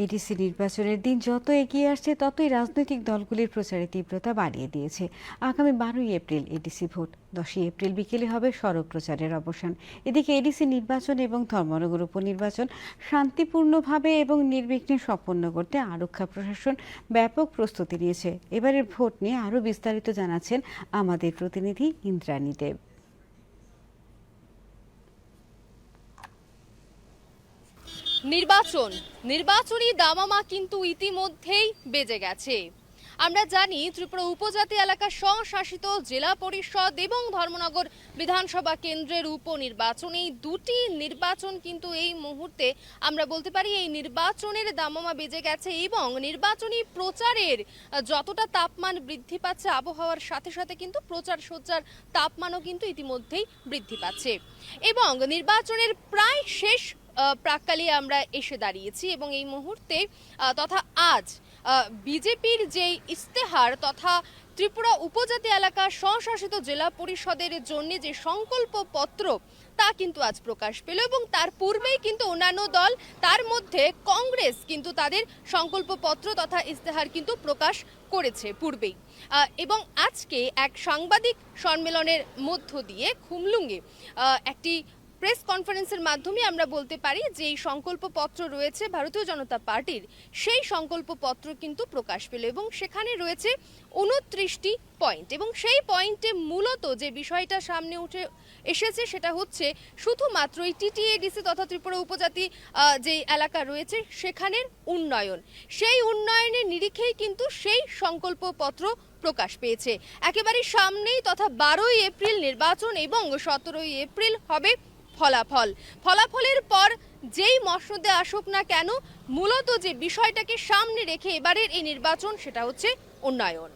ADC নির্বাচনের দিন যত এগিয়ে আসছে ততই রাজনৈতিক দলগুলির প্রচারের তীব্রতা বাড়িয়ে দিয়েছে। আগামী 12ই এপ্রিল এডিসি ভোট, 10ই এপ্রিল বিকেলে হবে সড়ক প্রচারের অবসান। এদিকে এডিসি নির্বাচন এবং ধর্মনগর উপনির্বাচন শান্তিপূর্ণভাবে এবং নির্বিঘ্নে সম্পন্ন করতে আরক্ষা প্রশাসন ব্যাপক প্রস্তুতি নিয়েছে। এবারের ভোট নিয়ে আরও বিস্তারিত জানাচ্ছেন আমাদের প্রতিনিধি ইন্দ্রাণী দেব। নির্বাচনী দামামা কিন্তু ইতিমধ্যেই বেজে গেছে। আমরা জানি ত্রিপুরা উপজাতি এলাকা স্বশাসিত জেলা পরিষদ এবং ধর্মনগর বিধানসভা কেন্দ্রের উপনির্বাচন, এই দুটি নির্বাচন কিন্তু এই মুহূর্তে আমরা বলতে পারি এই নির্বাচনের দামামা বেজে গেছে এবং নির্বাচনী প্রচারের যতটা তাপমান বৃদ্ধি পাচ্ছে আবহাওয়ার সাথে সাথে কিন্তু প্রচার সজ্জার তাপমানও কিন্তু ইতিমধ্যেই বৃদ্ধি পাচ্ছে এবং নির্বাচনের প্রায় শেষ প্রাক্কালে আমরা এসে দাঁড়িয়েছি এবং এই মুহূর্তে তথা আজ বিজেপির যে ইস্তেহার তথা ত্রিপুরা উপজাতি এলাকা স্বশাসিত জেলা পরিষদের জন্য যে সংকল্প পত্র তা কিন্তু আজ প্রকাশ পেল এবং তার পূর্বেই কিন্তু অন্যান্য দল তার মধ্যে কংগ্রেস কিন্তু তাদের সংকল্প পত্র তথা ইস্তেহার কিন্তু প্রকাশ করেছে পূর্বেই এবং আজকে এক সাংবাদিক সম্মেলনের মধ্য দিয়ে খুমলুঙ্গে একটি প্রেস কনফারেন্সের মাধ্যমে আমরা বলতে পারি যে এই সংকল্প পত্র রয়েছে ভারতীয় জনতা পার্টির, সেই সংকল্প পত্র কিন্তু প্রকাশ পেল এবং সেখানে রয়েছে 29টি পয়েন্ট এবং সেই পয়েন্টে মূলত যে বিষয়টা সামনে উঠে এসেছে সেটা হচ্ছে শুধুমাত্র এই টিটিএডিসি তথা ত্রিপুরা উপজাতি যে এলাকা রয়েছে সেখানের উন্নয়ন, সেই উন্নয়নের নিরিখেই কিন্তু সেই সংকল্প পত্র প্রকাশ পেয়েছে। একেবারে সামনেই তথা 12ই এপ্রিল নির্বাচন এবং 17ই এপ্রিল হবে ফলাফলের পর যেই মসনদে আসুক না কেন মূলত যে বিষয়টাকে সামনে রেখে এবারের এই নির্বাচন সেটা হচ্ছে উন্নয়ন।